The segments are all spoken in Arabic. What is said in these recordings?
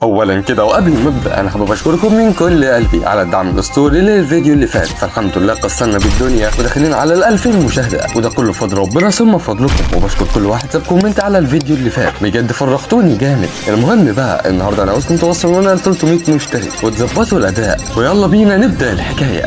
اولا كده وقبل ما ابدا انا حابب اشكركم من كل قلبي على الدعم الاسطوري للفيديو اللي فات. فالحمد لله كسرنا بالدنيا وداخلين على ال2000 مشاهده، وده كله فضل ربنا ثم فضلكم. وبشكر كل واحد ساب كومنت على الفيديو اللي فات، بجد فرحتوني جامد. المهم بقى النهارده انا عاوزكم توصلونا ل 300 مشترك وتظبطوا الاداء، ويلا بينا نبدا الحكايه.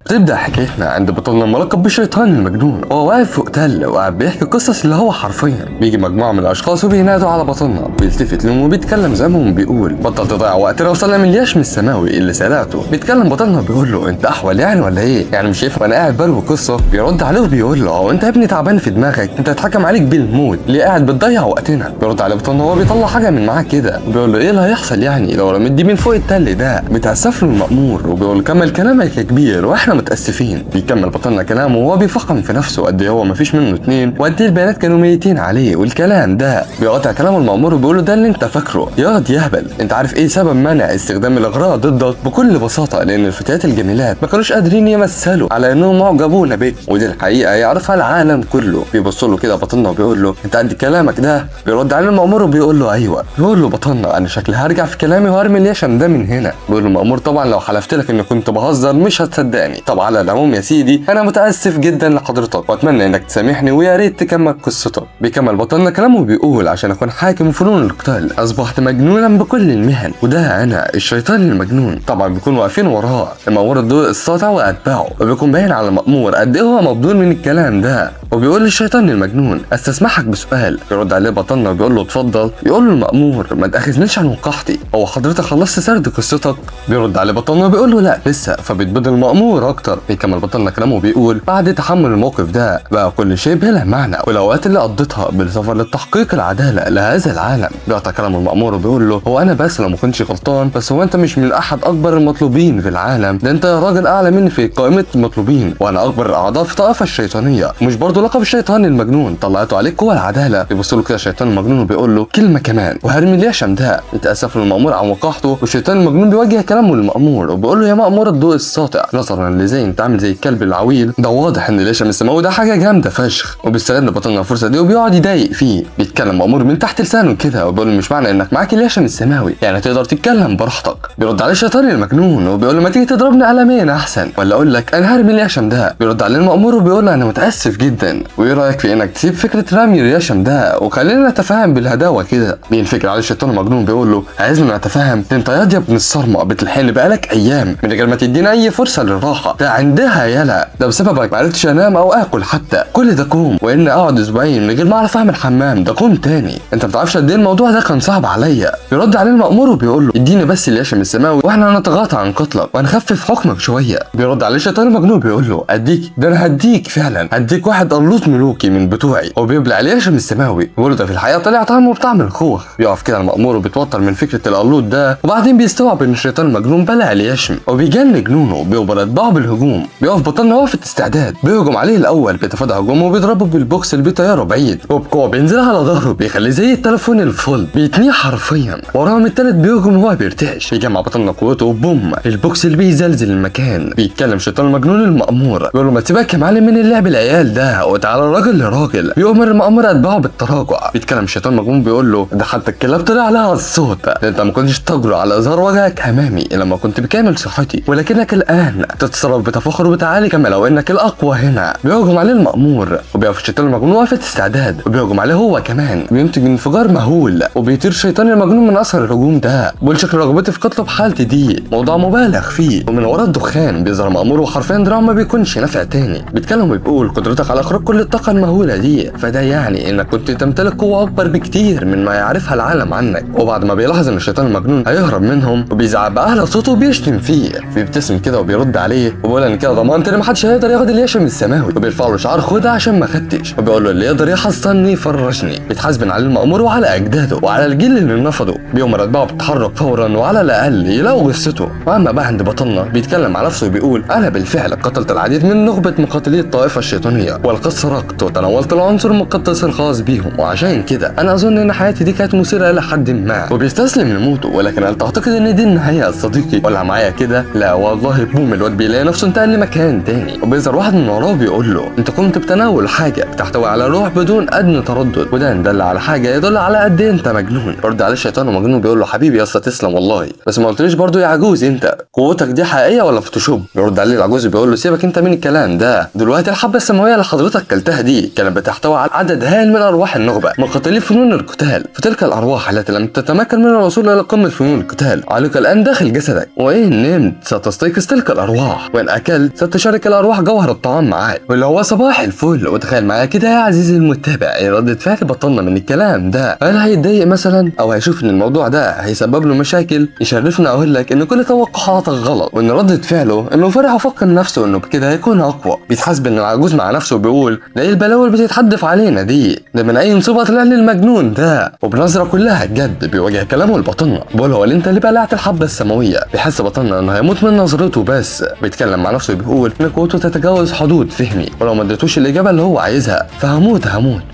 تبدأ حكايتنا عند بطلنا الملقب بالشيطان المجنون، وهو واقف فوق تل وقاعد بيحكي قصص اللي هو حرفيا بيجي مجموعة من الأشخاص وبينادوا على بطلنا، بيلتفت لهم وبيتكلم زيهم وبيقول بطل تضيع وقتنا وسلم اليشم السماوي اللي سرقته. بيتكلم بطلنا بيقول له انت أحول يعني ولا ايه؟ يعني مش شايف انا قاعد بروي قصة؟ بيرد عليه وبيقول له هو انت يا ابني تعبان في دماغك؟ انت اتحكم عليك بالموت، ليه قاعد بتضيع وقتنا؟ بيرد عليه بطلنا وهو بيطلع حاجة من معاه كده وبيقول له ايه اللي هيحصل يعني لو رميت دي من فوق التل ده؟ بتأسف له المأمور وبيقول كمل كلامك يا كبير واحنا متأسفين. بيكمل بطلنا كلامه وهو بيفخم في نفسه قد ايه هو مفيش منه اتنين، وقد ايه البنات كانوا ميتين عليه والكلام ده. بيقطع كلامه المأمور وبيقول له ده اللي انت فاكره ياض يهبل، انت عارف ايه سبب منع استخدام الاغراء ضدك؟ بكل بساطه لان الفتيات الجميلات ما كانوش قادرين يمثلوا على انهم معجبون بك، ودي الحقيقه يعرفها العالم كله. بيبص له كده بطلنا وبيقول له انت قد كلامك ده؟ بيرد عليه المأمور وبيقول له ايوه. بيقول له بطلنا انا شكلي هرجع في كلامي وهرمي اليشم ده من هنا. بيقول له المأمور طبعا لو حلفت لك اني كنت بهزر مش هتصدقني. طب على العموم يا سيدي انا متاسف جدا لحضرتك واتمنى انك تسامحني ويا ريت تكمل قصتك. بيكمل بطلنا كلامه وبيقول عشان اكون حاكم فنون القتال اصبحت مجنونا بكل المهن، وده انا الشيطان المجنون. طبعا بيكونوا واقفين وراه المأمور الضوء الساطع واتباعه، وبيكون باين على المأمور قد ايه هو مبدون من الكلام ده. وبيقول للشيطان المجنون استسمحك بسؤال. يرد عليه بطلنا وبيقول له اتفضل. يقول له المأمور ما تاخذنيش عن وقاحتي، هو حضرتك خلصت سرد قصتك؟ بيرد عليه بطلنا وبيقول له لا لسه. فبيتبدل المأمور اكتر. بيكمل بطلنا كلامه وبيقول بعد تحمل الموقف ده بقى كل شيء بلا معنى، والاوقات اللي قضيتها بالسفر لتحقيق العداله لهذا العالم. بيقطع كلام المأمور وبيقول له هو انا بس لو ما كنتش غلطان، بس هو انت مش من احد اكبر المطلوبين في العالم، ده انت راجل اعلى مني في قائمه المطلوبين، وانا اكبر الاعضاء في الطائفه الشيطانيه، ومش برضه لقب الشيطان المجنون طلعته عليك قوه العداله. بيبص له كده الشيطان المجنون وبيقول له كلمه كمان وهرمي اليشم ده. يتاسف له المأمور عن وقاحته، والشيطان المجنون بيوجه كلامه للمأمور وبيقول له يا مأمور الضوء الساطع، نظرا لزي انت عامل زي الكلب العويل ده، واضح ان اليشم السماوي ده حاجه جامده فشخ. وبيستغل بطلنا الفرصه دي وبيقعد يضايق فيه. بيتكلم مأمور من تحت لسانه كده وبيقول له مش معنى انك معاك اليشم السماوي يعني تقدر تتكلم براحتك. بيرد عليه الشيطان المجنون وبيقول له ما تيجي تضربني قلمين احسن ولا اقول لك انا هرمي اليشم ده. بيرد عليه المأمور وبيقول له انا متاسف جدا، وايه رايك في انك تسيب فكره رمي اليشم ده وخلينا نتفاهم بالهداوه كده. بينفكر عليه الشيطان المجنون بيقول له عايزنا نتفاهم؟ انت ياض يا ابن الصرمه بتلحن بقالك ايام من غير ما تدينا اي فرصه للراحه، ده عندها يالا، ده بسببك ما عرفتش انام او اكل حتى، كل ده كوم، وان اقعد اسبوعين من غير ما اعرف اعمل حمام ده كوم تاني، انت ما بتعرفش قد ايه الموضوع ده كان صعب عليا. يرد عليه المأمور وبيقول له اديني بس اليشم السماوي واحنا هنتغاضى عن قتلك وهنخفف حكمك شويه. بيرد عليه الشيطان المجنون بيقول له اديك؟ ده انا هديك فعلا، هديك واحد قلوط ملوكي من بتوعي. وبيبلع اليشم السماوي بيقول له ده في الحقيقه طلع طعمه بطعم الخوخ. بيقف كده المأمور وبيتوتر من فكره القلوط ده، وبعدين بيستوعب ان الشيطان المجنون بلع اليشم وبيجن جنونه بيقبل اتباعه بالهجوم. بيقف بطلنا وقفه استعداد، بيهجم عليه الاول بيتفادى هجومه وبيضربه بالبوكس اللي بيطيره بعيد، وبقوه بينزل على ظهره بيخليه زي التليفون الفل بيتنيه حرفيا. وراهم التالت بيهجم وهو بيرتعش، بيجمع بطلنا قوته وبوم البوكس اللي بيزلزل المكان. بيتكلم شيطان المجنون المأمور بيقول له ما تسيبك يا معلم من اللعب العيال ده وتعالى راجل لراجل. بيؤمر المأمور اتباعه بالتراجع. بيتكلم الشيطان المجنون بيقول له ده حتى الكلاب طلع لها الصوت، ده انت ما كنتش تجرؤ على اظهار وجهك امامي لما كنت بكامل صحتي، ولكنك الان تتصرف بتفاخر وبتعالي كما لو انك الاقوى هنا. بيهجم عليه المأمور وبيقف الشيطان المجنون وقفه استعداد وبيهجم عليه هو كمان، بينتج انفجار مهول وبيطير الشيطان المجنون من اثر الهجوم ده. بيقول شكل رغبتي في قتله بحالتي دي موضوع مبالغ فيه، ومن ورا الدخان بيظهر مأمور وحرفيا دراعه ما بيكونش نافع تاني. بيتكلم وبيقول قدرتك على اخراج كل الطاقه المهوله دي، فده يعني انك كنت تمتلك قوه اكبر بكتير من ما يعرفها العالم عنك. وبعد ما بيلاحظ ان الشيطان المجنون هيهرب منهم وبيزعق باعلى صوته وبيشتم فيه، بيبتسم كده وبيرد عليه وبيقول ان كده ضمنت ان محدش هيقدر ياخد اليشم السماوي، وبيرفع له شعار خدها عشان ما خدتش، وبيقول له اللي يقدر يحصني يفرشني. بيتحاسبن على المأمور وعلى اجداده وعلى الجيل اللي نفضه. بيؤمر اتباعه بالتحرك فورا وعلى الاقل يلاقوا جثته. واما بقى عند بطلنا بيتكلم على نفسه وبيقول انا بالفعل قتلت العديد من نخبه مقاتلي الطائفه الشيطانيه، وقد سرقت وتناولت العنصر المقدس الخاص بيهم، وعشان كده انا اظن ان حياتي دي كانت مثيره الى حد ما. وبيستسلم لموته. ولكن هل تعتقد ان دي النهايه يا صديقي ولا معايا كده؟ لا والله بوم الواد بيلاقي نفسه انتقل لمكان تاني، وبيظهر واحد من وراه بيقول له انت قمت بتناول حاجه بتحتوي على روح بدون ادنى تردد، وده ان دل على حاجه يدل على قد ايه انت مجنون. برد عليه الشيطان ومجنون بيقول له حبيبي يا اسطى تسلم والله، بس ما قلتليش برضه يا عجوز انت قوتك دي حقيقيه ولا فوتوشوب؟ بيرد عليه العجوز بيقول له سيبك انت من الكلام ده، دلوقتي الحبه السماويه اللي حضرتك كلتها دي كانت بتحتوي على عدد هائل من ارواح النخبه مقاتلي فنون القتال، فتلك الارواح التي لم تتمكن من الوصول الى قمه فنون القتال عليك الان داخل جسدك، وان نمت ستستيقظ تلك الارواح، وان اكلت ستشارك الارواح جوهر الطعام معاك واللي هو صباح الفل. وتخيل معايا كده يا عزيزي المتابع ايه ردة فعل بطلنا من الكلام ده؟ هل هيتضايق مثلا او هيشوف ان الموضوع ده هيسبب له مشاكل؟ يشرفنا اقول لك ان كل توقعاتك غلط، وان ردة فعله انه فرح وفكر نفسه انه بكده هيكون اقوى. بيتحاسب ان العجوز مع نفسه بيقول ده ايه البلاوي اللي بتتحدف علينا دي؟ ده من اي مصيبه طلع لي المجنون ده؟ وبنظره كلها جد بيواجه كلامه لبطلنا بيقول هو اللي انت اللي بلعت الحبه السماويه. بيحس بطلنا انه هيموت من نظرته، بس بيتكلم مع نفسه بيقول ان قوته تتجاوز حدود فهمي، ولو ما اديتوش الاجابه اللي هو عايزها فهموت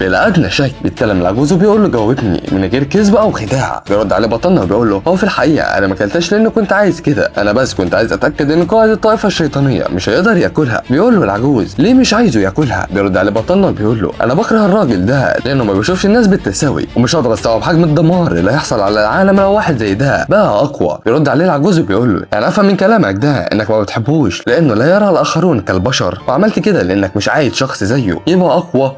بلا ادنى شك. بيتكلم العجوز وبيقول له جاوبني من غير كذب او خداع. بيرد عليه بطلنا وبيقول له هو في الحقيقه انا ما اكلتش لانه كنت عايز كده، انا بس كنت عايز اتاكد ان قائد الطائفه الشيطانيه مش هيقدر ياكلها. بيقول له العجوز ليه مش عايزه ياكلها؟ بيرد عليه بطلنا وبيقول له انا بكره الراجل ده لانه ما بيشوفش الناس بالتساوي، ومش هقدر استوعب حجم الدمار اللي هيحصل على العالم لو واحد زي ده بقى اقوى. بيرد عليه العجوز وبيقول له يعني افهم من كلامك ده انك ما بتحبوش لانه لا يرى الاخرون كالبشر، وعملت كده لانك مش عايز شخص زيه يبقى اقوى.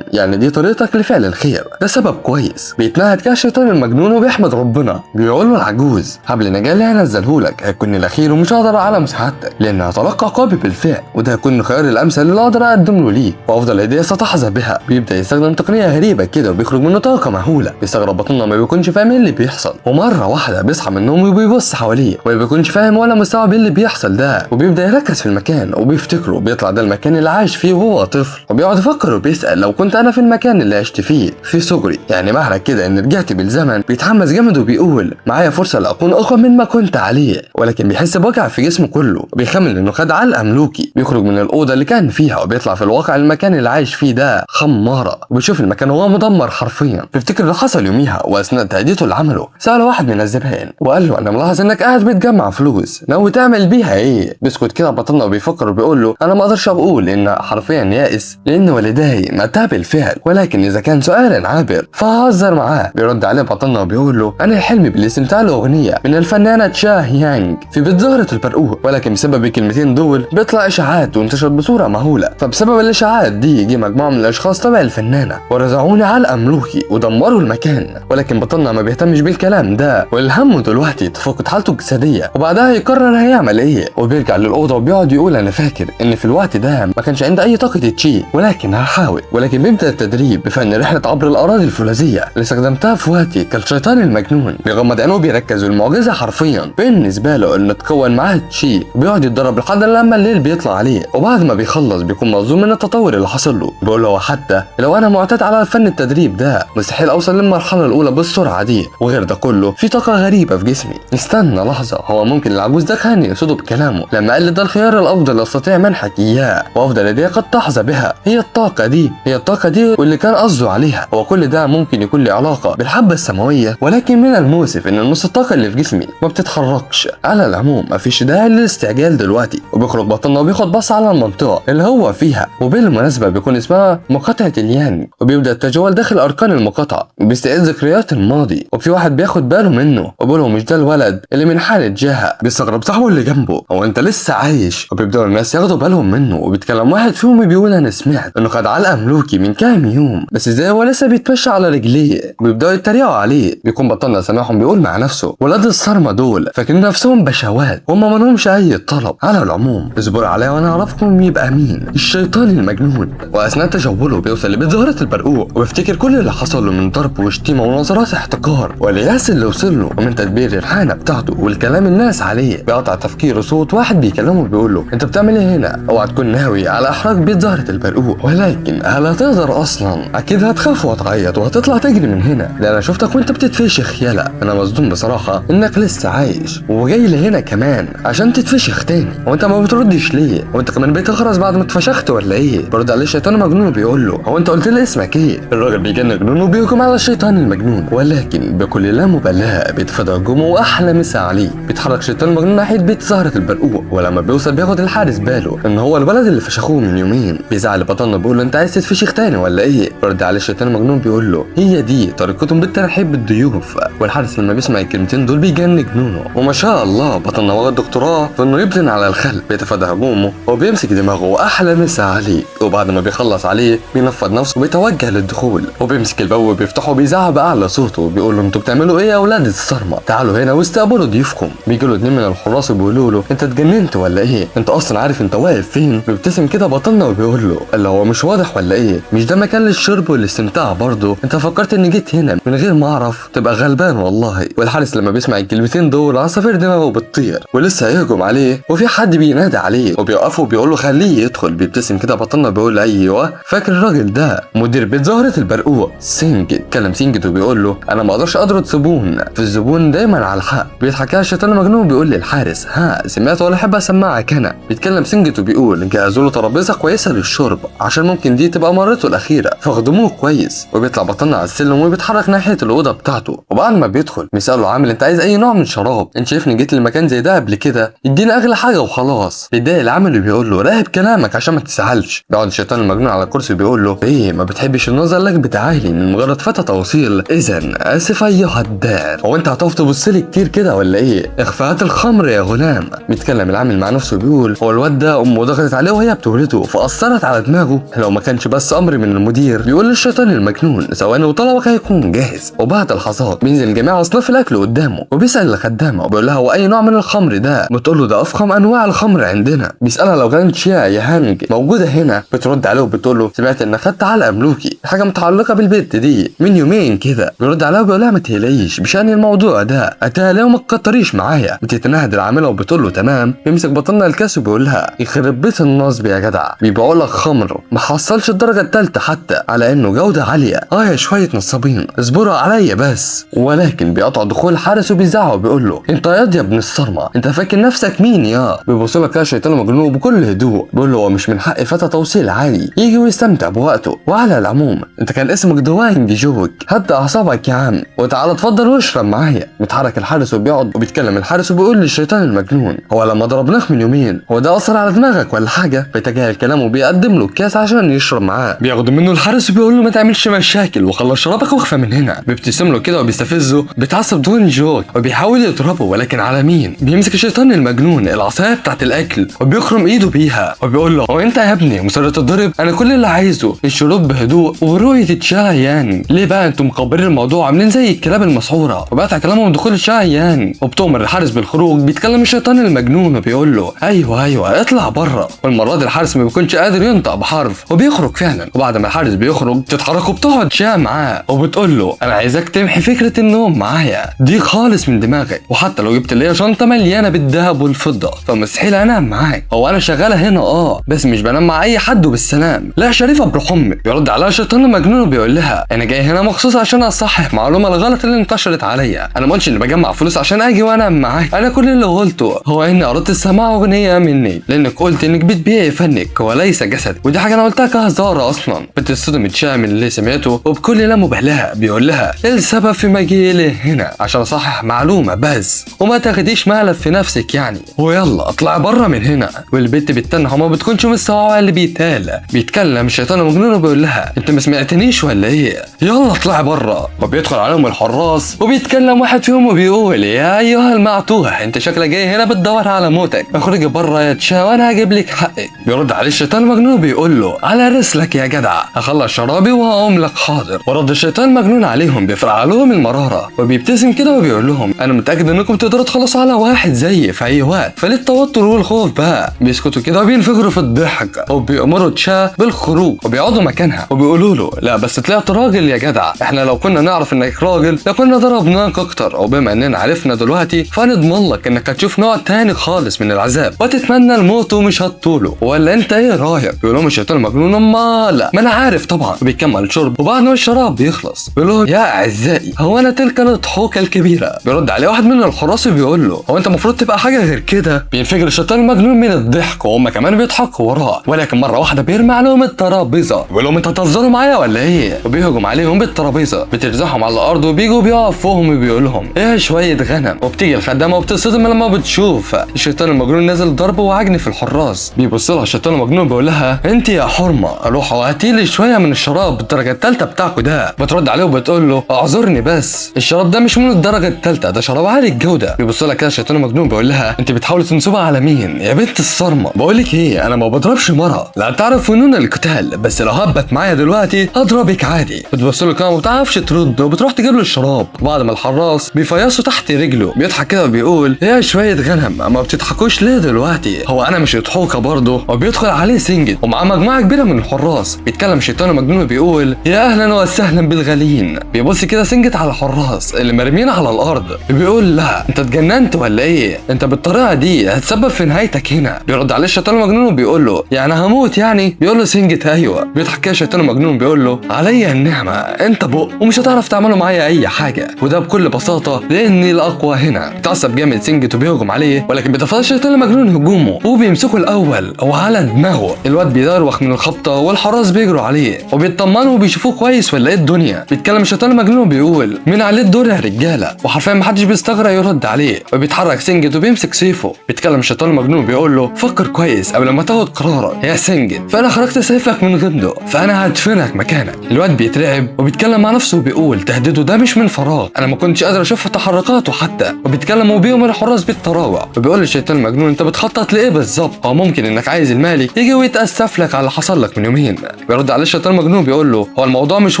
يعني دي طريقتك لفعل الخير، ده سبب كويس. بيتنهد كده الشيطان المجنون وبيحمد ربنا. بيقول له العجوز حبل النجاه اللي هنزلهولك هيكون الاخير ومش هقدر على مساعدتك لان هتلقى عقابي بالفعل، وده هيكون الخيار الامثل اللي اقدر اقدم له ليه وافضل هديه ستحظى بها. بيبدا يستخدم تقنيه غريبه كده وبيخرج منه طاقه مهوله. بيستغرب بطلنا ما بيكونش فاهم ايه اللي بيحصل، ومره واحده بيصحى من النوم وبيبص حواليه وما بيكونش فاهم ولا مستوعب ايه اللي بيحصل ده، وبيبدا يركز في المكان وبيفتكره بيطلع ده المكان اللي عايش فيه وهو طفل، وبيقعد يفكر وبيسال لو كنت انا في المكان اللي عشت فيه في صغري يعني معنى كده ان رجعت بالزمن. بيتحمس جامد وبيقول معايا فرصه لاكون اقوى من ما كنت عليه، ولكن بيحس بوجع في جسمه كله وبيخمن انه خد علقه ملوكي. بيخرج من الاوضه اللي كان فيها وبيطلع في الواقع المكان اللي عايش فيه ده خماره، وبيشوف المكان وهو مدمر حرفيا. بيفتكر اللي حصل يوميها واثناء تهديته اللي عمله. سأله واحد من الزبائن وقال له انا ملاحظ انك قاعد بتجمع فلوس، ناوي تعمل بيها ايه؟ بيسكت كده بطلنا وبيفكر وبيقول له انا ما اقدرش اقول ان حرفيا يائس لان والداي ماتتا بالفعل، ولكن اذا كان سؤال عابر فهزر معاه. بيرد عليه بطلنا وبيقول له انا حلمي بالاستمتاع لاغنيه من الفنانه تشاه يانج في بيت زهره البرقوق، ولكن بسبب الكلمتين دول بيطلع اشاعات وانتشرت بصوره مهوله. فبسبب الاشاعات دي جه مجموعه من الاشخاص تبع الفنانه ورزعوني علقه ملوكي ودمروا المكان، ولكن بطلنا ما بيهتمش بالكلام ده والهم دلوقتي تفقد حالته الجسديه، وبعدها يقرر هيعمل ايه. وبيرجع للاوضه وبيقعد يقول انا فاكر ان في الوقت ده ما كانش عندي اي طاقه تشي ولكن هحاول. ولكن بيبدا التدريب بفن رحله عبر الاراضي الفولاذيه اللي استخدمتها في وقتي كالشيطان المجنون. بيغمض عينه وبيركز، والمعجزه حرفيا بالنسبه له انه تكون معاه تشي، وبيقعد يتدرب لحد لما الليل بيطلع عليه، وبعد ما بيخلص بيكون مصدوم من التطور اللي حصل له. بيقول له حتى لو انا معتاد على فن التدريب ده مستحيل اوصل للمرحله الاولى بالسرعه دي، وغير ده كله في طاقه غريبه في جسمي. استنى لحظه، هو ممكن العجوز ده كان يقصده بكلامه لما قال ده الخيار الافضل استطيع منحك اياه وافضل هديه قد تحظى بها هي الطاقه دي واللي كان قصده عليها. هو كل ده ممكن يكون له علاقه بالحبه السماويه، ولكن من المؤسف ان نص الطاقه اللي في جسمي ما بتتحركش. على العموم مفيش داعي للاستعجال دلوقتي. وبيخرج بطلنا وبياخد بص على المنطقه اللي هو فيها، وبالمناسبه بيكون اسمها مقاطعه اليانج، وبيبدا التجول داخل اركان المقاطعه وبيستعيد ذكريات الماضي. وفي واحد بياخد باله منه وبيقول له مش ده الولد اللي من حاله جهه؟ بيستغرب صاحبه اللي جنبه هو انت لسه عايش؟ وبيبداوا الناس ياخدوا بالهم منه، وبيتكلم واحد فيهم بيقول انا سمعت انه خد علقه ملوكي من كام يوم، بس ازاي هو لسه بيتمشى على رجليه؟ وبيبداوا يتريقوا عليه. بيكون بطلنا سامعهم بيقول مع نفسه ولاد الصرمه دول فاكرين نفسهم بشوات وهم ما لهمش اي طلب. على العموم اصبروا عليا وانا اعرفكم يبقى مين الشيطان المجنون. واثناء تجوله بيوصل لبيت زهره البرقوق وبيفتكر كل اللي حصل له من ضرب وشتيمه ونظرات احتقار والياس اللي وصل له ومن تدبير الحانه بتاعته والكلام الناس عليه. بيقطع تفكيره صوت واحد بيكلمه بيقول له انت بتعمل ايه هنا؟ اوعى تكون ناوي على احراج بيت زهره البرقوق، ولكن هل هتقدر اصلا؟ اكيد هتخاف وهتعيط وهتطلع تجري من هنا، لان انا شفتك وانت بتتفشخ. يلا انا مصدوم بصراحه انك لسه عايش وجاي لهنا كمان عشان تتفشخ تاني، وانت ما بتردش ليه؟ وانت كمان بتخرس بعد ما اتفشخت ولا ايه؟ برد عليه الشيطان المجنون وبيقول له هو انت قلت لي اسمك ايه؟ الراجل بيجن جنون وبيهجم على الشيطان المجنون، ولكن بكل لا مبالاه بيتفادى هجومه واحلى مسا عليه. بيتحرك الشيطان المجنون ناحيه بيت زهره البرقوق، ولما لما بيوصل بياخد الحارس باله ان هو الولد اللي فشخوه من يومين. بيزعل بطلنا بيقول له انت عايز تتفشخ تاني ولا ايه؟ يرد عليه الشيطان المجنون بيقول له هي دي طريقتهم بالترحيب بالضيوف. والحارس لما بيسمع الكلمتين دول بيجن جنونه. وما شاء الله بطلنا واخد دكتوراه في انه يبطن على الخلق، بيتفادى هجومه وبيمسك دماغه واحلى مسا عليه. وبعد ما بيخلص عليه بينفض نفسه وبيتوجه للدخول وبيمسك الباب وبيفتحه وبيزعق باعلى صوته وبيقول له انتوا بتعملوا ايه يا اولاد الصرمه؟ تعالوا هنا واستقبلوا ضيوفكم. بيجوا له 2 من الحراس وبيقولوا له انت اتجننت ولا ايه؟ انت اصلا عارف انت واقف فين؟ بيبتسم كده بطلنا وبيقول له اللي هو مش واضح ولا ايه؟ مش ده مكان للشرب والاستمتاع برضه؟ انت فكرت اني جيت هنا من غير ما اعرف؟ تبقى غلبان والله. والحارس لما بيسمع الكلمتين دول عصافير دماغه بتطير ولسه هيهجم عليه وفي حد بينادي عليه وبيوقفه وبيقول له خليه يدخل. بيبتسم كده بطلنا بيقول له ايوه فاكر الراجل ده مدير بيت زهرة البرقوق سنجد. اتكلم سنجد وبيقول له انا ما اقدرش اضرب زبون، في الزبون دايما على الحق. بيضحك على الشيطان المجنون بيقول للحارس ها سمعت ولا احب اسمعك انا؟ بيتكلم سنجد وبيقول جهزوا له ترابيزه كويسه للشرب عشان ممكن دي تبقى مرته الاخيره فخدموه كويس. وبيطلع بطلنا على السلم وبيتحرك ناحيه الاوضه بتاعته. وبعد ما بيدخل بيساله عامل انت عايز اي نوع من شراب؟ انت شايفني جيت لمكان زي ده قبل كده؟ يدينا اغلى حاجه وخلاص. بيتضايق العامل وبيقول له راقب كلامك عشان ما تسهلش. بيقعد الشيطان المجنون على الكرسي وبيقول له ايه ما بتحبش النظر لك بتعالي من مجرد فتى توصيل؟ اذا اسف ايها الدار، هو انت هتقف تبص لي كتير كده ولا ايه؟ اخفاءات الخمر يا غلام. بيتكلم العامل مع نفسه بيقول هو الواد ده امه ضغطت عليه وهي بتولده فاثرت على دماغه، لو ما كانش بس امر من المدير. بيقول للشيطان المجنون ثواني وطلبك هيكون جاهز. وبعد لحظات بينزل جميع اصناف الاكل قدامه وبيسال الخدامه وبيقول لها هو اي نوع من الخمر ده؟ بتقول له ده افخم انواع الخمر عندنا. بيسالها لو كانت شيا يا هانج موجوده هنا. بترد عليه وبتقول له سمعت ان خدت علقه ملوكي حاجه متعلقه بالبيت دي من يومين كده. بيرد عليها وبيقول لها ما تقلقيش بشان الموضوع ده اتهلا وما تكتريش معايا. بتتنهد العامله وبتقول له تمام. بيمسك بطلنا الكاس وبيقول لها يخرب بيت النصب يا جدع، بيبيعوا لك خمر ما حصلش الدرجه الثالثه حتى على انه جوده عاليه. يا شويه نصابين اصبروا عليا بس. ولكن بيقطع دخول الحارس وبيزعق وبيقول له انت يا ابن الصرمه انت فاكر نفسك مين يا؟ بيبص لك يا شيطان مجنون بكل هدوء بيقول له هو مش من حق فتى توصيل عادي يجي ويستمتع بوقته. وعلى العموم انت كان اسمك دواين جوك، هدى اعصابك يا عم وتعالى اتفضل واشرب معايا. بيتحرك الحارس وبيقعد وبيتكلم الحارس وبيقول للشيطان المجنون هو لما ضربناك من يومين هو ده اثر على دماغك ولا حاجه؟ بيتجاهل كلامه وبيقدم له الكاس عشان يشرب معاه. بياخد منه الحارس وبيقول له ما تعملش مشاكل وخلص شرابك واخفى من هنا. بيبتسم له كده وبيستفزه. بيتعصب دون جوك وبيحاول يضربه ولكن على مين؟ بيمسك الشيطان المجنون العصايه بتاعت الاكل وبيخرم ايده بيها وبيقول له هو انت يا ابني مصر تضرب؟ انا كل اللي عايزه الشرب بهدوء ورؤيه الشاي يعني. ليه بقى انتم مكبرين الموضوع عاملين زي الكلاب المسعوره؟ وبقطع كلامهم دخول الشاي يعني وبتؤمر الحارس بالخروج. بيتكلم الشيطان المجنون وبيقول له ايوه اطلع بره. والمره دي الحارس ما بيكونش قادر ينطق بحرف وبيخرج فعلا. وبعد ما الحارس بيخرج تتحرك وبتقعد شاي معاه وبتقول له انا عايزك تمحي فكره النوم معايا دي خالص من دماغك، وحتى لو جبت لي شنطه مليانه بالذهب والفضه فمستحيل انام معاك. هو انا شغاله هنا بس مش بنام مع اي حد وبالسلام. لا شريفه بروح امك. بيرد عليها الشيطان المجنون وبيقول لها انا جاي هنا مخصوص عشان اصحح معلومه الغلط اللي انتشرت عليا. انا ما قلتش اني بجمع فلوس عشان اجي وانام معاك. انا كل اللي قلته هو اني اردت السماع اغنيه مني لانك قلت انك بتبيعي فنك وليس جسد، ودي حاجه انا قلتها كهزاره اصلا. بتصدم من اللي سمعته وبكل لا مبالاه بيقول لها السبب في مجيئي هنا عشان اصحح معلومه بس وما تاخديش مقلب في نفسك يعني، ويلا اطلع بره من هنا. والبنت بتتنح وما بتكونش مستوعبه اللي بيتقال. بيتكلم الشيطان المجنون وبيقول لها انت ما سمعتنيش ولا ايه؟ يلا اطلع بره. وبيدخل عليهم الحراس وبيتكلم واحد فيهم وبيقول يا ايها المعتوه انت شكلك جاي هنا بتدور على موتك، اخرجي بره يا تشا وانا هجيب لك حقك. بيرد عليه الشيطان المجنون وبيقول له على رسلك يا جدع اخلص شرابي وهقوم لك حاضر. ورد الشيطان المجنون عليهم بيفرع لهم المراره وبيبتسم كده وبيقول لهم انا متاكد انكم تقدروا تخلصوا على واحد زيي في اي وقت، فليه التوتر والخوف بقى؟ بيسكتوا كده وبينفجروا في الضحك وبيأمروا تشا بالخروج وبيقعدوا مكانها وبيقولوا له لا بس طلعت راجل يا جدع، احنا لو كنا نعرف انك راجل لكنا ضربناك اكتر، وبما اننا عرفنا دلوقتي فنضمن لك انك هتشوف نوع تاني خالص من العذاب وتتمنى الموت ومش هتطوله، ولا انت ايه رايك؟ بيقول لهم الشيطان المجنون اما لا ما انا عارف طبعا. وبيكمل شرب وبعد ما الشراب بيخلص بيقول لهم يا اعزائي هو انا تلك الضحوكه الكبيره. بيرد عليه واحد من الحراس وبيقول له هو انت المفروض تبقى حاجه غير كده. بينفجر الشيطان المجنون من الضحك وهم كمان بيضحكوا وراه، ولكن مره واحده بيرمي عليهم الترابيزه بيقول لهم انتوا هتهزروا معايا ولا ايه؟ وبيهجم عليهم بالترابيزه بترزعهم على الارض وبيجوا بيقف فوقهم وبيقول لهم ايه شويه غنم. وبتيجي الخدامه وبتصدم لما بتشوف الشيطان المجنون المجنون نازل الضرب وعجن في الحراس. بيبص لها الشيطان المجنون بيقول لها انت يا حرمه روحوا هاتي لي شويه من الشراب الدرجه الثالثه بتاعكوا ده. بترد عليه وبتقول له اعذرني بس الشراب ده مش من الدرجه الثالثه، ده شراب عالي الجوده. بيبص لها كده الشيطان المجنون بيقول لها انت بتحاولي تنصبها على مين يا بنت الصرمه؟ بقول لك ايه، انا ما بضربش مره، لا تعرف فنون القتال، بس لو هبت معايا دلوقتي اضربك عادي. بتبص له كده وما بتعرفش ترد وبتروح تجيب له الشراب. بعد ما الحراس بيفيصوا تحت رجله بيضحك كده وبيقول يا شويه غنم ما بتضحكوش ليه دلوقتي؟ هو انا مش اضحوكه برضه؟ وبيدخل عليه سنجد ومعاه مجموعه كبيره من الحراس. بيتكلم الشيطان المجنون بيقول يا اهلا وسهلا بالغاليين. بيبص كده سنجد على الحراس اللي مرميين على الارض بيقول لا انت اتجننت ولا ايه؟ انت بالطريقه دي هتسبب في نهايتك هنا. بيرد عليه الشيطان المجنون وبيقول له يعني هموت يعني؟ بيقول له سنجد ايوه. بيضحك كده الشيطان المجنون بيقول له عليا النعمه انت بق ومش هتعرف تعملوا معايا اي حاجه، وده بكل بساطه لاني الاقوى هنا. بيتعصب جامد سنجد وبيهجم عليه ولكن بيتفادى الشيطان المجنون هجومه وبيمسكه الاول وعلى دماغه. الواد بيدروخ من الخبطه والحراس بيجروا عليه وبيطمنوا وبيشوفوه كويس ولا ايه الدنيا. بيتكلم الشيطان المجنون وبيقول مين عليه الدور يا رجاله؟ وحرفيا محدش بيستغرب يرد عليه. وبيتحرك سنجد وبيمسك سيفه. بيتكلم الشيطان المجنون بيقول له فكر كويس قبل ما تاخد قرارك يا سنجد، فانا خرجت سيفك من غمده فانا هدفنك مكانك. الواد بيترعب وبيتكلم مع نفسه وبيقول تهديده ده مش من فراغ، انا ما كنتش قادر اشوف تحركاته حتى. وبيتكلم وبيهم الحراس بالتراوع وبيقول للشيطان المجنون انت بتخطط لايه بالظبط؟ هو ممكن انك عايز المالك يجي ويتاسف لك على اللي حصل لك من يومين. بيرد عليه الشيطان المجنون بيقول له هو الموضوع مش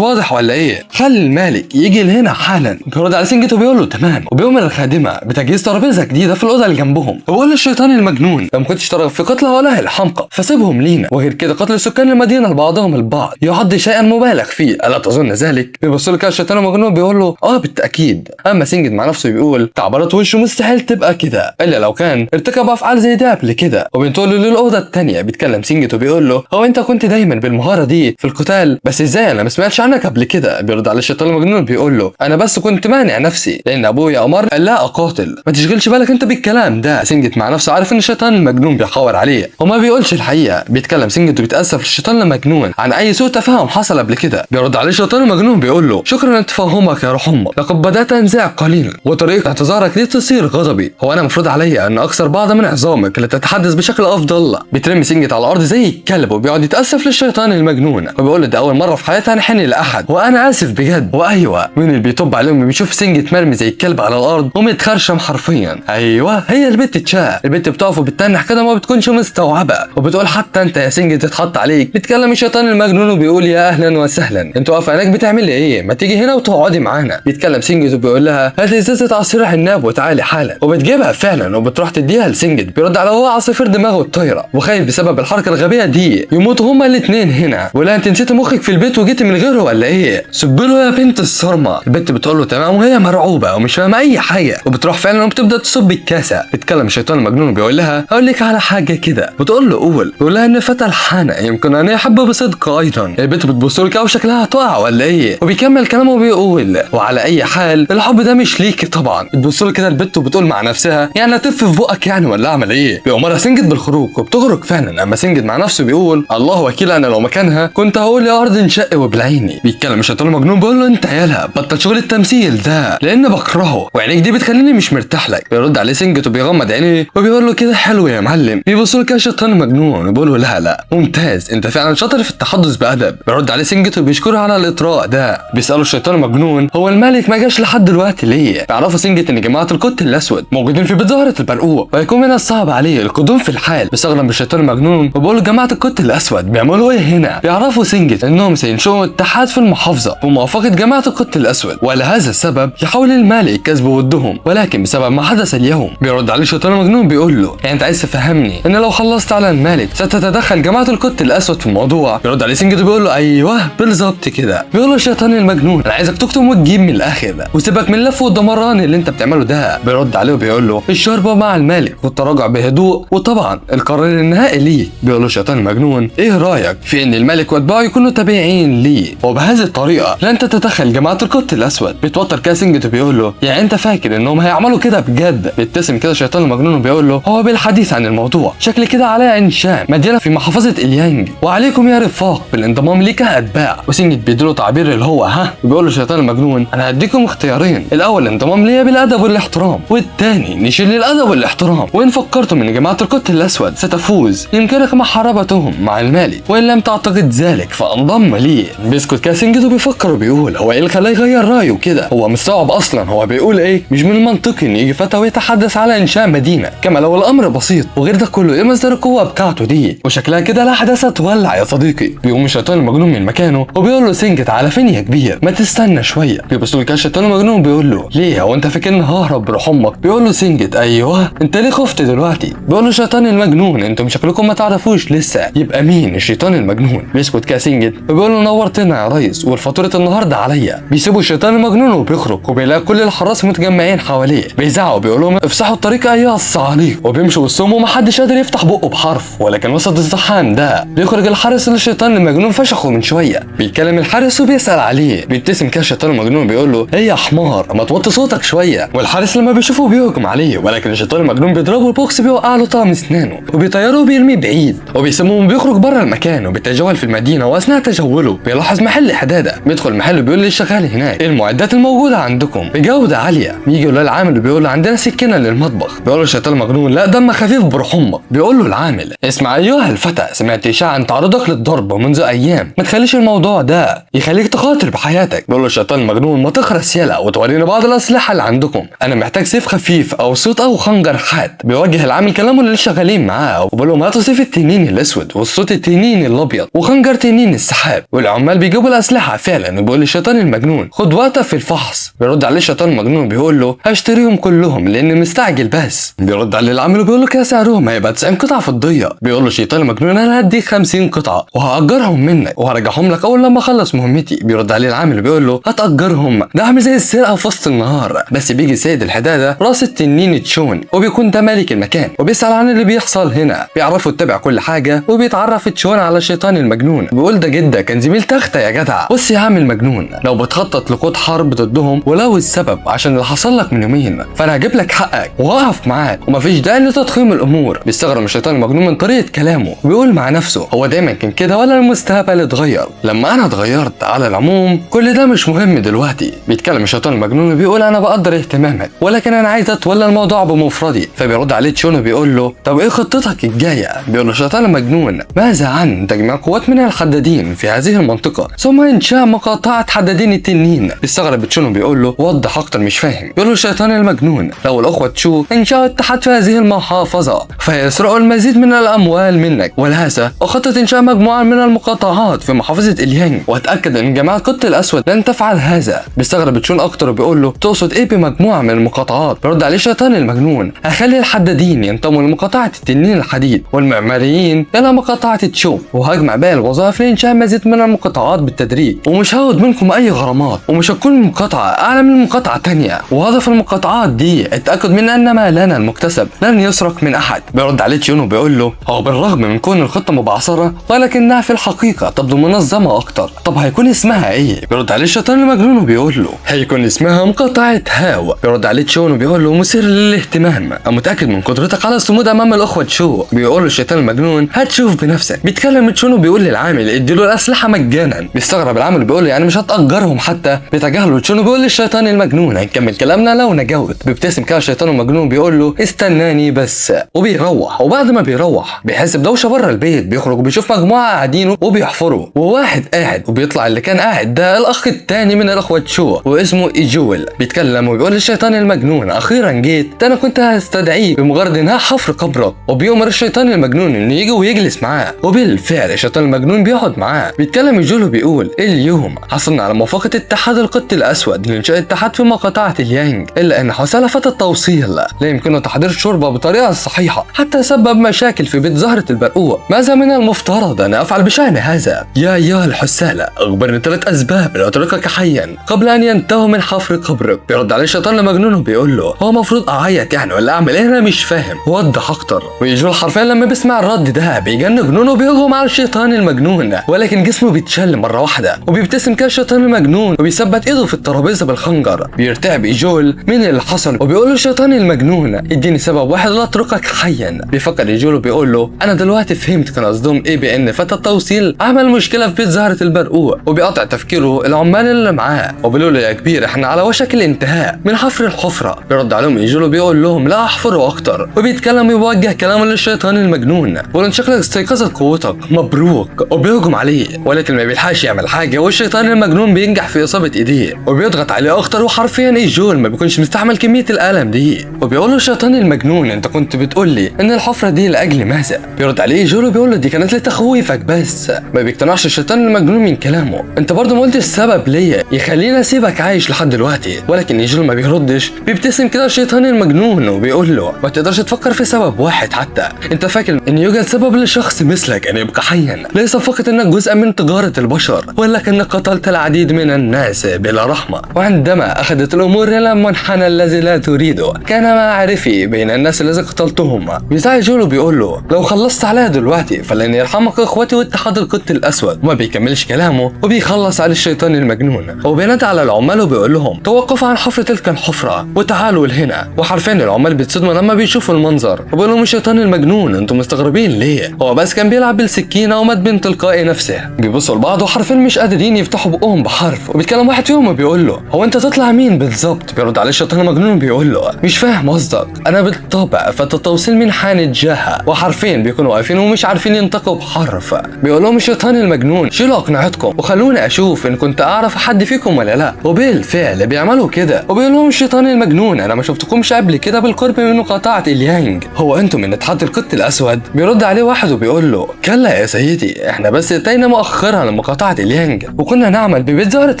واضح ولا ايه؟ خلي المالك يجي لهنا حالا. بيرد على سنجد وبيقول له تمام. وبيؤمر الخادمه بتجهيز ترابيزه جديده في الاوضه اللي جنبهم. وبيقول للشيطان المجنون لو ما كنتش ترغب في قتل هؤلاء الحمقى فسيبهم لينا، وغير كده قتل سكان المدينه لبعضهم البعض يعد شيئا مبالغ فيه، الا تظن ذلك؟ بيبص له كده الشيطان المجنون بيقول له بالتاكيد. اما سنجد مع نفسه بيقول تعبيرات وشه مستحيل تبقى كده الا لو كان ارتكب افعال زي ده قبل كده. وبينتقل له للاوضه الثانيه. بيتكلم سنجد وبيقول له هو انت كنت دايما بالمهاره دي في القتال، بس ازاي انا ما سمعتش عنك قبل كده؟ بيرد على الشيطان المجنون بيقول له انا بس كنت مانع نفسي لان ابويا امر لا اقاتل، ما تشغلش بالك انت بالكلام ده. سنجد مع نفسه عارف ان الشيطان المجنون بيحاور عليه وما بيقولش الحقيقه. بيتكلم سنجد وبيتاسف للشيطان المجنون عن اي سوء تفاهم حصل قبل كده. بيرد عليه الشيطان المجنون بيقول له شكرا لتفهمك يا روح امك، لقد بدات انزعج قليلا وطريقه اعتذارك لي تصير غضبي. هو انا المفروض عليا ان اكسر بعض من عظامك لتتحدث بشكل افضل؟ بيترمي سنجد على الارض زي الكلب وبيقعد يتاسف للشيطان المجنون وبيقول له ده اول مره في حياتي انحني لاحد وانا اسف بجد. وايوه مين اللي بيطب عليهم بيشوف سنجد مرمي زي الكلب على الارض ومتخرشم حرفيا؟ ايوه هي البت تشا. البت بتقف وبتتنح كده ما بتكونش مستوعبه وبتقول حتى انت يا سنجد تتحط عليك. بيتكلم الشيطان المجنون وبيقول يا اهلا وسهلا، انت واقفه هناك بتعملي ايه؟ ما تيجي هنا وتقعدي معانا. بيتكلم سنجد وبيقول لها هات ازازه عصير عناب وتعالي حالا. وبتجيبها فعلا وبتروح تديها لسنجد. بيرد على هو عصافير دماغه الطايره وخايف بسبب الحركه الغبيه دي يموتوا هما الاثنين هنا. ولا انت نسيتي مخك في البيت وجيتي من غيره ولا ايه؟ سب له يا بنت الصرمه. البنت بتقول له تمام وهي مرعوبه ومش فاهمه اي حاجه وبتروح فعلا وبتبدا تصب الكاسه. بيتكلم الشيطان المجنون وبيقول لها هقول لك على حاجه كده. بتقول له قول. بيقول لها ان فتى الحانه يمكن ان يحب بصدق ايضا. البنت بتبص له كده وشكلها هتقع ولا ايه؟ وبيكمل كلامه وبيقول وعلى اي حال الحب ده مش ليكي طبعا. بتبص له كده البنت وبتقول مع نفسها يعني هتف في بقك يعني ولا اعمل ايه؟ بيأمرها سنجد بالخروج وبتخرج فعلا. اما سنجد مع نفسه بيقول الله وكيل انا لو مكانها كنت هقول يا ارض انشق وبلعيني. بيتكلم الشيطان المجنون بيقول له انت يالا بطل شغل التمثيل ده لان بكرهه وعينيك دي بتخليني مش مرتاح لك. بيرد عليه سنجد وبيغمض عينيه وبيقول له كده حلو يا معلم. بيبص له كده الشيطان المجنون وبيقول له لا ممتاز انت فعلا شاطر في التحدث بادب. بيرد عليه سنجد وبيشكره على الاطراء ده. بيساله الشيطان المجنون هو الملك ما جاش لحد دلوقتي ليه؟ بيعرفوا سنجد ان جماعه القط الاسود موجودين في بيت زهره البرقوق ويكون من الصعب عليه القدوم في الحال. بيستغرب الشيطان المجنون وبيقول له جماعه القط الاسود بيعملوا ايه هنا؟ بيعرفوا سنجد انهم سينشئوا اتحاد في المحافظه بموافقه جماعه القط الاسود ولهذا السبب يحاول الملك كسب ودهم ولكن بسبب ما حدث اليوم. بيرد عليه الشيطان المجنون بيقول له يعني انت عايز تفهمني ان لو خلصت على الملك ستتدخل جماعه القط الاسود في الموضوع؟ بيرد عليه سنجد وبيقول له ايوه بالظبط كده. بيقول له الشيطان المجنون انا عايزك تكتم وتجيب من الاخر وسيبك من اللف والدمران اللي انت بتعمله ده. بيرد عليه وبيقول له الشربه مع الملك والتراجع بهدوء وطبعا القرار النهائي ليه. بيقول له الشيطان المجنون ايه رايك في ان الملك واتباعه يكونوا تابعين ليه وبهذه الطريقه لن تتدخل جماعه القط الاسود؟ بيتوتر كده سنجد وبيقول له يعني انت فاكر انهم هيعملوا كده بجد؟ بيبتسم كده الشيطان المجنون وبيقول له هو بالحديث عن الموضوع شكل كده على عين شام مدينه في محافظه اليانج وعليكم يا رفاق بالانضمام لي كاتباع. وسنجد بيديله تعبير اللي هو وبيقول له الشيطان المجنون انا هديكم اختيارين، الاول انضمام ليا بالادب والاحترام والثاني نشيل الادب والاحترام وإن فكرتم إن جماعة القط الأسود ستفوز يمكنك محاربتهم مع المالي، وإن لم تعتقد ذلك فانضم لي. بيسكت كاسنجد وبيفكر وبيقول هو إيه اللي خلاه يغير رأيه كده؟ هو مستوعب أصلا هو بيقول إيه؟ مش من المنطقي إن يجي فتى ويتحدث على إنشاء مدينة، كما لو الأمر بسيط. وغير ده كله إيه مصدر القوة بتاعته دي؟ وشكلها كده الأحداث هتولع يا صديقي. بيقوم الشيطان المجنون من مكانه وبيقول له سنجد على فين يا كبير؟ ما تستنى شوية. بيبص له الشيطان المجنون بيقول له ليه؟ هو أنت فاكر إن ههرب بروح أمك؟ بيقول له سنجد أيوه أنت ليه خفت دلوقتي؟ بيقول له الشيطان المجنون انتم شكلكم ما تعرفوش لسه. يبقى مين الشيطان المجنون؟ بيسكت كاسنجد وبيقول له نورتنا يا ريس والفاتوره النهارده عليا. بيسيبوا الشيطان المجنون وبيخرج وبيلاقي كل الحراس متجمعين حواليه بيزعقوا بيقولوا لهم افسحوا الطريق ايها الصعاليق، وبيمشوا وسطهم ومحدش قادر يفتح بقه بحرف. ولكن وسط الزحام ده بيخرج الحارس اللي الشيطان المجنون فشخه من شويه. بيتكلم الحارس وبيسال عليه. بيبتسم كده الشيطان المجنون بيقول له ايه يا حمار ما توطي صوتك شويه. والحارس لما بيشوفه بيهجم عليه، ولكن الشيطان المجنون بيضربه البوكس بيوقع له طعم اسنانه وبيطيره وبيرميه بعيد. وبيسموه بيخرج بره المكان وبيتجول في المدينه. واثناء تجوله بيلاحظ محل حداده. بيدخل المحل وبيقول للشغال هناك المعدات الموجوده عندكم بجوده عاليه. بيجي له العامل وبيقول له عندنا سكينه للمطبخ. بيقول له الشيطان المجنون لا دم خفيف بروح امك. بيقول له العامل اسمع ايها الفتى، سمعت اشاعه عن تعرضك للضرب منذ ايام، ما تخليش الموضوع ده يخليك تخاطر بحياتك. بيقول له الشيطان المجنون ما تخرس يلا وتوريني بعض الاسلحه اللي عندكم، انا محتاج سيف خفيف او صوت او خنجر حاد. بيوجه العامل كلامه للشغالين معاه وبيقول لهم هاتوا سيف التنين الاسود والصوت التنين الابيض وخنجر تنين السحاب. والعمال بيجيبوا الاسلحه فعلا. وبيقول للشيطان المجنون خد وقتك في الفحص. بيرد عليه الشيطان المجنون بيقول له هشتريهم كلهم لاني مستعجل بس. بيرد عليه العامل وبيقول له كده سعرهم هيبقى 90 قطعه فضيه. بيقول له الشيطان المجنون انا هديك 50 قطعه وهاجرهم منك وهرجعهم لك اول لما اخلص مهمتي. بيرد عليه العامل وبيقول له هتاجرهم؟ ده عامل زي السرقه في وسط النهار. بس بيجي سيد الحداده راس التنين تشون وبيكون ده مالك المكان وبيسال عن اللي بيحصل هنا. بيعرفوا يتبع كل حاجه وبيتعرف تشون على الشيطان المجنون. بيقول ده جدا كان زميل تخته يا جدع. بص يا عم المجنون لو بتخطط لخوض حرب ضدهم ولو السبب عشان اللي حصل لك من يومين فانا هجيب لك حقك وهقف معاك ومفيش داعي لتضخيم الامور. بيستغرب الشيطان المجنون من طريقه كلامه وبيقول مع نفسه هو دايما كان كده ولا المستقبل اتغير؟ لما انا اتغيرت على العموم كل ده مش مهم دلوقتي. بيتكلم الشيطان المجنون وبيقول انا بقدر اهتمامك ولكن انا عايز اتولى الموضوع بمفردي. فبيرد عليه تشون وبيقول له طب ايه خطتك الجايه؟ بيقول له الشيطان المجنون ماذا عن تجميع قوات من الحدادين في هذه المنطقه ثم انشاء مقاطعه حدادين التنين؟ بيستغرب تشون وبيقول له وضح اكتر مش فاهم. بيقول له الشيطان المجنون لو الاخوه تشو انشاوا اتحاد في هذه المحافظه فيسرقوا المزيد من الاموال منك، ولهذا اخطط انشاء مجموعه من المقاطعات في محافظه اليانج واتاكد ان جماعه القط الاسود لن تفعل هذا. بيستغرب تشون اكتر وبيقول له تقصد ايه بمجموعه من المقاطعات؟ بيرد عليه الشيطان المجنون هخلي الحدادين ينتموا لمقاطعه التنين الحديد والمعماريين الى مقاطعه تشو وهجمع باقي الوظائف لانشاء مزيد من المقاطعات بالتدريج ومش هاخد منكم اي غرامات ومش هتكون مقاطعه اعلى من مقاطعه تانية. وهدف المقاطعات دي اتاكد من ان مالنا المكتسب لن يسرق من احد. بيرد عليه تشون وبيقول له هو بالرغم من كون الخطه مبعثره ولكنها في الحقيقه تبدو منظمه اكتر. طب هيكون اسمها ايه؟ بيرد عليه الشيطان المجنون وبيقول له هيكون اسمها مقاطعه هاو. بيرد عليه تشون وبيقول له مثير للاهتمام، انا متاكد من قدرتك على الصمود امام الاخوه تشو. بيقول له الشيطان المجنون هتشوف بنفسك. بيتكلم تشون وبيقول للعامل اديله الاسلحه مجانا. بيستغرب العامل بيقول له يعني مش هتاجرهم حتى؟ بيتجاهله تشون وبيقول للشيطان المجنون هنكمل كلامنا لو نجاوب. بيبتسم كده الشيطان المجنون بيقول له استناني بس. وبيروح وبعد ما بيروح بيحس بدوشه بره البيت. بيخرج وبيشوف مجموعه قاعدين وبيحفروا وواحد قاعد وبيطلع اللي كان قاعد ده الاخ الثاني من الاخوه تشو واسمه ايجول. بيتكلم وبيقول للشيطان المجنون اخيرا جيت، ده انا كنت هستدعيك بمجرد انها حفر قبرك. وبيؤمر الشيطان المجنون انه يجي ويجلس معاه وبالفعل الشيطان المجنون بيقعد معاه. بيتكلم ايجول وبيقول اليوم حصلنا على موافقه اتحاد القط الاسود لانشاء اتحاد في مقاطعه اليانج، الا ان حسالفه التوصيل لا يمكنه تحضير الشوربه بطريقه صحيحه حتى سبب مشاكل في بيت زهره البرقوق. ماذا من المفترض ان افعل بشان هذا؟ يا ايها الحساله اخبرني 3 اسباب لاتركك حيا قبل ان ينتهوا من حفر قبرك. بيرد عليه الشيطان المجنون وبيقول له هو المفروض اعيط يعني ولا اعمل ايه؟ انا مش فاهم، وضح اكتر. ويجول حرفيا لما بيسمع الرد ده بيجن جنون وبيهجم على الشيطان المجنون ولكن جسمه بيتشل مره واحده. وبيبتسم كده الشيطان المجنون وبيثبت ايده في الترابيزه بالخنجر. بيرتعب ايجول من اللي حصل وبيقول له الشيطان المجنون اديني سبب واحد لاتركك حيا. بيفكر ايجول وبيقول له انا دلوقتي فهمت كان قصدهم ايه بان فتى التوصيل عمل مشكله في بيت زهره البرقوق. وبيقطع تفكيره العمال اللي معاه وبيقولوا له يا كبير احنا على وشك الانتهاء من حفر الحفره. بيرد عليهم ايجول وبيقول لهم لا احفروا اكتر، وبيتكلم ويوجه كلامه للشيطان المجنون بيقول ان شكلك استيقظت قوتك، مبروك، وبيهجم عليه ولكن ما بيلحقش يعمل حاجه، والشيطان المجنون بينجح في اصابه ايديه وبيضغط عليه اكتر، وحرفيا جول ما بيكونش مستحمل كميه الالم دي، وبيقول له الشيطان المجنون انت كنت بتقول لي ان الحفره دي لاجل ماذا؟ بيرد عليه جول وبيقول له دي كانت لتخويفك بس. ما بيقتنعش الشيطان المجنون من كلامه، انت برضه ما قلتش السبب ليا يخليني اسيبك عايش لحد دلوقتي، ولكن جول ما بيردش، بيبتسم كده الشيطان المجنون وبيقول له ما تقدرش تفكر في سبب واحد حتى، انت فاكر ان يوجد سبب لشخص مثلك ان يبقى حيا، ليس فقط انك جزء من تجاره البشر ولكنك قتلت العديد من الناس بلا رحمه، وعندما اخذت الامور الى المنحنى الذي لا تريده كان معرفي بين الناس الذين قتلتهم. بيزعل جول وبيقول له لو خلصت عليها دلوقتي فلن يرحمك اخوتي واتحاد القط الاسود، وما بيكملش كلامه وبيخلص على الشيطان المجنون وبينادي على العمال وبيقول لهم توقفوا عن حفر تلك الحفره وتعالوا لهنا، وحرفيا العمال بيتصدموا لما بيشوفوا المنظر وبيقول لهم الشيطان المجنون انتم مستغربين ليه؟ هو بس كان بيلعب بالسكينه ومات من تلقاء نفسه. بيبصوا لبعض وحرفيا مش قادرين يفتحوا بقهم بحرف، وبيتكلم واحد فيهم وبيقول له هو انت تطلع مين بالظبط؟ بيرد عليه الشيطان المجنون وبيقول له مش فاهم قصدك، انا بالطبع فتتوصيل من حانة جاها، وحرفيا بيكونوا واقفين ومش عارفين ينطقوا بحرف. بيقول لهم الشيطان المجنون شيلوا اقنعتكم وخلوني اشوف ان كنت اعرف حد فيكم ولا لا، وبالفعل بيعملوا كده، وبيقول لهم الشيطان المجنون انا ما شفتكمش قبل كده بالقرب من مقاطعه اليانج، هو انتم من اتحاد القط الاسود؟ بيرد عليه واحد وبيقول له كلا يا سيدي، احنا بس اتينا مؤخرا لمقاطعه اليانج وكنا نعمل ببيت زهره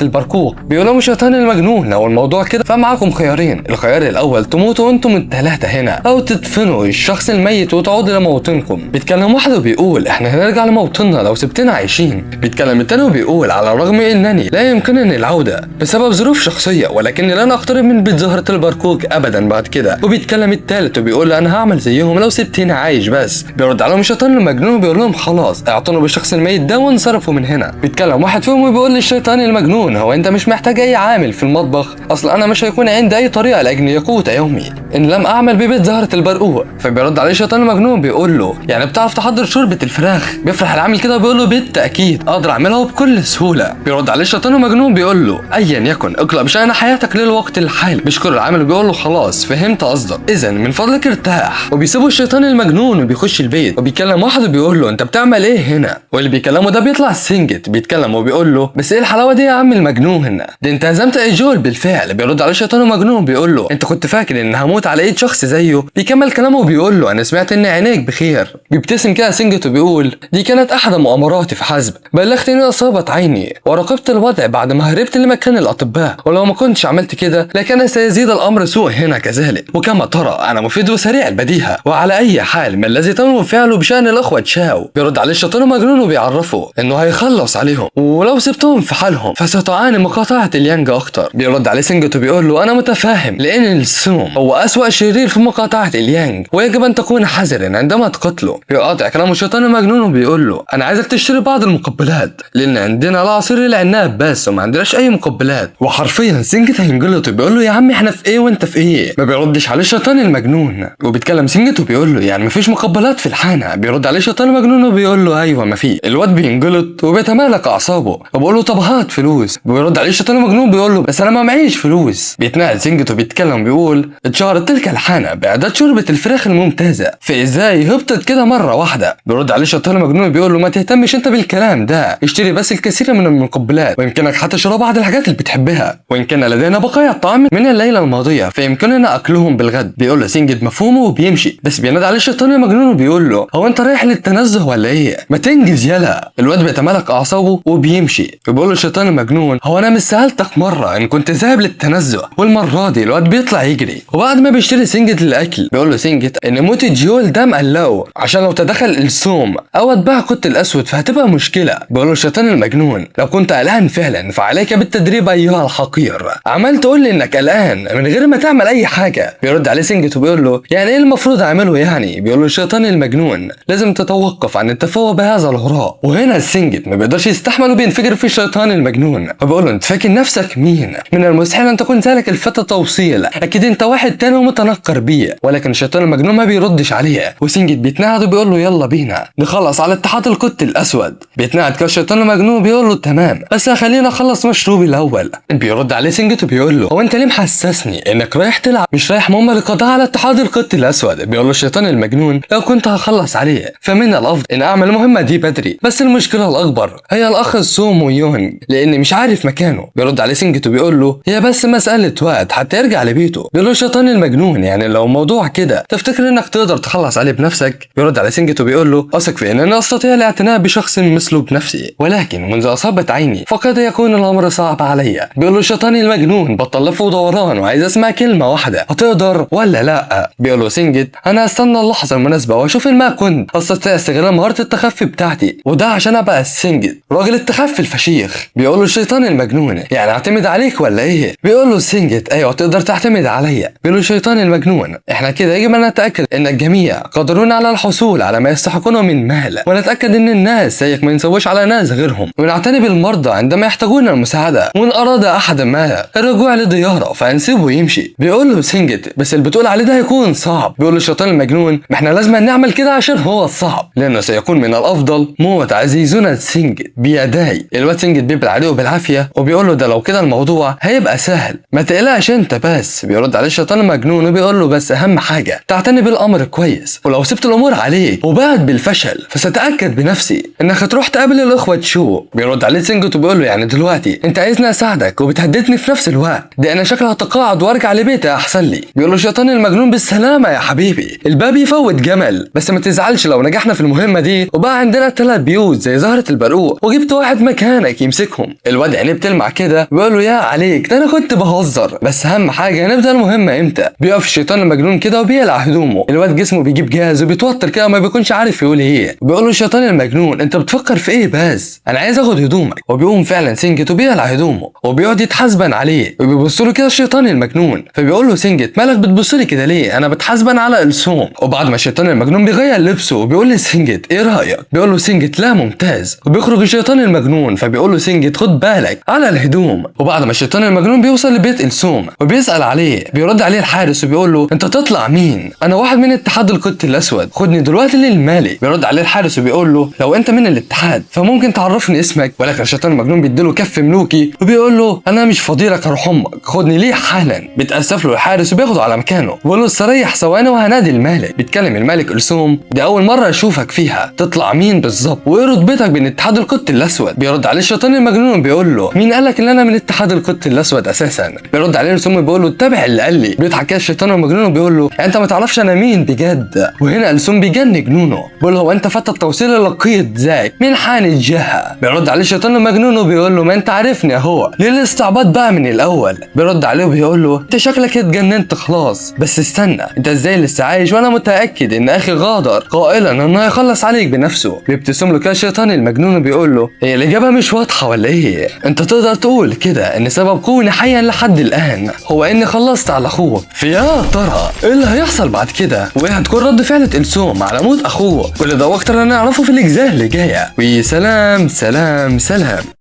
البرقوق. بيقول لهم الشيطان المجنون لو الموضوع كده فمعاكم خيارين، الخيار الاول تموتوا انتم الثلاثه هنا او تدفنوا الشخص الميت وتعودوا لموطنكم. بيتكلم واحد وبيقول احنا هنرجع لموطننا لو سبتنا عايشين. بيتكلم التاني وبيقول على الرغم انني لا يمكنني العوده بسبب ظروف شخصيه ولكني لن اقترب من بيت زهره البرقوق ابدا بعد كده. وبيتكلم التالت وبيقول انا هعمل زيهم لو سبتني عايش بس. بيرد عليهم الشيطان المجنون وبيقول لهم خلاص اعتنوا بالشخص الميت ده وانصرفوا من هنا. بيتكلم واحد فيهم وبيقول للشيطان المجنون هو انت مش محتاج اي عامل في المطبخ، اصلا انا مش هيكون عندي اي طريقه لاجل يقوت يومي ان لم اعمل ببيت زهره البرقوق. فبيرد عليه الشيطان المجنون بيقول له يعني بتعرف تحضر شوربه الفراخ؟ بيفرح العامل كده وبيقول له بالتاكيد اقدر اعملها وبكل سهوله. بيرد عليه الشيطان المجنون بيقول له ايا يكن اقلب بشان حياتك للوقت الحالي. بيشكر العامل وبيقول له خلاص فهمت قصدك، اذا من فضلك ارتاح. وبيسيبوا الشيطان المجنون وبيخش البيت وبيكلم واحد وبيقول له انت بتعمل ايه هنا؟ واللي بيكلمه ده بيطلع سنجت بيتكلم وبيقول له بس ايه الحلاوه دي يا عم المجنون؟ ده انت هزمت ايجول بالفعل. بيرد عليه الشيطان المجنون بيقول له انت كنت فاكر ان هموت على ايد شخص زيه؟ بيكمل كلامه وبيقول له انا سمعت ان عينيك بخير. بيبتسم كده سنجت وبيقول دي كانت احد مؤامراتي في حسب، بلغتني اصابت عيني وراقبت الوضع بعد ما هربت لمكان الاطباء، ولو ما كنتش عملت كده لكان سيزيد الامر سوء هنا كذلك. وكما ترى انا مفيد وسريع البديهه، وعلى اي حال ما الذي تم فعله بشان الاخوه تشاو؟ بيرد عليه الشيطان المجنون وبيعرفه انه هيخلص عليهم ولو سبتهم في حالهم فستعاني مقاطعه اليانج اكتر. بيرد عليه سنجت وبيقول له انا متفاهم لان السوم هو اسوأ شرير في مقاطعه اليانج ويجب ان تكون حذرا عندما تقتله. بيقاطع كلامه الشيطان المجنون وبيقول له انا عايزك تشتري بعض المقبلات لان عندنا العصير العناب بس وما عندناش اي مقبلات. وحرفيا سنجت هينجلط وبيقول له يا عم احنا في ايه وانت في ايه؟ ما بيردش عليه الشيطان المجنون. وبيتكلم سنجت وبيقول له يعني مفيش مقبلات في الحانه؟ بيرد عليه الشيطان المجنون وبيقول له ايوه ما في. الواد بينجلط وبيتمالك اعصابه وبيقول له طب هات فلوس. بيرد عليه الشيطان المجنون بيقول له بس انا ما معيش فلوس. بيتنقل سنجت وبيتكلم بيقول اتشهرت تلك الحانه باعداد شوربه الفراخ الممتازه، فازاي هبطت كده مره واحده؟ بيرد عليه الشيطان المجنون بيقول له ما تهتمش انت بالكلام ده، اشتري بس الكثير من المقبلات ويمكنك حتى شراء بعض الحاجات اللي بتحبها، وان كان لدينا بقايا طعام من الليله الماضيه فيمكننا اكلهم بالغد. بيقول له سنجت مفهومه وبيمشي، بس بينادي عليه الشيطان المجنون وبيقول له هو انت رايح للتنزه ولا ايه؟ ما تنجز يلا. الواد بيتمالك اعصابه وبيمشي. بيقول له الشيطان المجنون هو انا مش سالتك مره ان كنت ذاهب للتنزه؟ والمره دي الواد بيطلع يجري. وبعد ما بيشتري سنجت الاكل بيقول له سنجت ان موت جيول ده مقلقه عشان لو تدخل السوم او اتباع القط الاسود فهتبقى مشكله. بيقول له الشيطان المجنون لو كنت قلقان فعلا فعليك بالتدريب ايها الحقير، عمال تقول لي انك قلقان من غير ما تعمل اي حاجه. بيرد عليه سنجت وبيقول له يعني ايه المفروض اعمله يعني؟ بيقول له الشيطان المجنون لازم تتوقف عن التفاؤل بهذا الهراء. وهنا السنجت ما بيقدرش يستحمل وبينفجر في الشيطان المجنون وبيقول له انت فاكر نفسك مين؟ من المستحيل ان تكون ذلك الفتى توصيل، اكيد انت واحد تاني ومتنكر بيه. ولكن الشيطان المجنون ما بيردش عليه وسنجت بيتنهد وبيقول له يلا بينا نخلص على اتحاد القط الاسود. بيتنهد كده الشيطان المجنون وبيقول له تمام بس خلينا اخلص مشروبي الاول. بيرد عليه سنجت وبيقول له هو انت ليه محسسني انك رايح تلعب مش رايح ماما للقضاء على الاتحاد القطي الاسود بيقول له الشيطان المجنون لو كنت هخلص عليه فمن الافضل ان اعمل المهمه دي بدري، بس المشكله الاكبر هي الاخ سومو يون لاني مش عارف مكانه. بيرد عليه سينجيتو بيقول له هي بس مساله وقت حتى يرجع لبيته. بيقول له الشيطان المجنون يعني لو الموضوع كده تفتكر انك تقدر تخلص عليه بنفسك؟ بيرد على سينجيتو بيقول له اثق في انني استطيع الاعتناء بشخص مثله بنفسي، ولكن منذ اصابت عيني فقد يكون الامر صعب علي. بيقول له الشيطان المجنون بطل لف ودوران وعايز اسمع كلمه واحده، هتقدر ولا لا؟ بيقول له سينجيت انا استنى اللحظه المناسبه واشوف ان ما كنت استطيع استغلال مهاره التخفي بتاعتي، وده عشان ابقى سينجيت راجل التخفي الفشيخ. بيقول له الشيطان المجنون يعني اعتمد عليك ولا ايه؟ بيقول له سينجيت ايوه تقدر تعتمد عليا. بيقول له الشيطان المجنون احنا كده يجب ان نتاكد ان الجميع قادرون على الحصول على ما يستحقونه من مال، ونتاكد ان الناس زيك ما ينسوش على ناس غيرهم، ونعتني بالمرضى عندما يحتاجون المساعده، وان اراد احد ما الرجوع للدياره فنسيبه يمشي. بيقول له سينجيت بس اللي بتقول عليه ده هيكون صعب. بيقول له الشيطان المجنون ما احنا لازم نعمل كده عشان هو الصعب، لانه سيكون من الافضل موت عزيزنا سينجيت بيداي. الواد سينجيت بيبعد عليه بالعافيه وبيقول له ده لو كده الموضوع هيبقى سهل ما تقلقش انت بس. بيرد عليه الشيطان المجنون وبيقول له بس اهم حاجه تعتني بالامر كويس، ولو سبت الامور عليك وبعد بالفشل فستاكد بنفسي انك هتروح تقابل الاخوه تشو. بيرد عليه سينجيت وبيقول له يعني دلوقتي انت عايزني اساعدك وبتهددني في نفس الوقت؟ ده انا شكلي هتقاعد وارجع لبيتي احسن لي. بيقول له الشيطان المجنون بالسلامه يا حبيبي، الباب يفوت جمل، بس ما تزعلش لو نجحنا في المهمه دي وبقى عندنا 3 بيوت زي زهره البرقوق وجبت واحد مكانك يمسكهم. الواد عينيه بتلمع كده بيقول له يا عليك ده انا كنت بهزر، بس اهم حاجه نبدا المهمه امتى. بيقف الشيطان المجنون كده وبيقلع هدومه، الواد جسمه بيجيب جاز وبيتوتر كده ما بيكونش عارف يقول ايه. بيقول له الشيطان المجنون انت بتفكر في ايه بس؟ انا عايز اخد هدومك. وبيقوم فعلا سينجيت وبيقلع هدومه وبيقعد يتحاسبن عليه، وبيبص له كده الشيطان المجنون فبيقول له سينجيت مالك بتبص لي كده ليه؟ انا بتحاسبن على السوم. وبعد ما الشيطان المجنون بيغير لبسه وبيقول لسينجيت ايه رايك؟ بيقول له سينجيت لا ممتاز، وبيخرج الشيطان المجنون فبيقول له سينجيت خد بالك على الهدوم. وبعد ما الشيطان المجنون بيوصل لبيت السوم وبيسال عليه بيرد عليه الحارس وبيقول له انت تطلع مين؟ انا واحد من الاتحاد القطي الاسود، خدني دلوقتي للمالك. بيرد عليه الحارس وبيقول له لو انت من الاتحاد فممكن تعرفني اسمك، ولكن الشيطان المجنون بيديله كف ملوكي وبيقول له انا مش فضيلك اروح امك، خدني ليه حالا. بيتاسف له الحارس وبياخده على مكانه وبيقول له استريح ثواني وهنادي المالك. بيتكلم الملك السوم دي اول مره اشوفك فيها، تطلع مين بالظبط وايه رتبتك بين الاتحاد القطي الاسود؟ بيرد عليه الشيطان المجنون وبيقول له مين قالك ان انا من الاتحاد القطي الاسود اساسا؟ بيرد عليه السوم بيقول له اتبع اللي قال لي. بيضحك كده الشيطان المجنون وبيقول له انت ما تعرفش انا مين بجد. وهنا السوم بيجن جنونه بيقول له هو انت فتى التوصيل اللقيط ازاي من حان الجهه؟ بيرد عليه الشيطان المجنون وبيقول له ما انت عارفني اهو، ليه الاستعباط بقى من الاول؟ بيرد عليه وبيقول له انت شكلك اتجننت خلاص، بس استنى انت ازاي لسه عايش وانا متاكد ان اخي غادر قائلا انه هيخلص عليك بنفسه. بيبتسم له كده الشيطان المجنون وبيقول له هي الاجابه مش واضحه ولا ايه؟ انت تقدر تقول كده ان سبب كوني حيا لحد الان هو اني خلصت على اخوه، فيا ترى ايه اللي هيحصل بعد كده؟ وايه هتكون رد فعل السوم على موت اخوه؟ كل ده واكتر هنعرفه في الاجزاء اللي جايه، وسلام سلام سلام.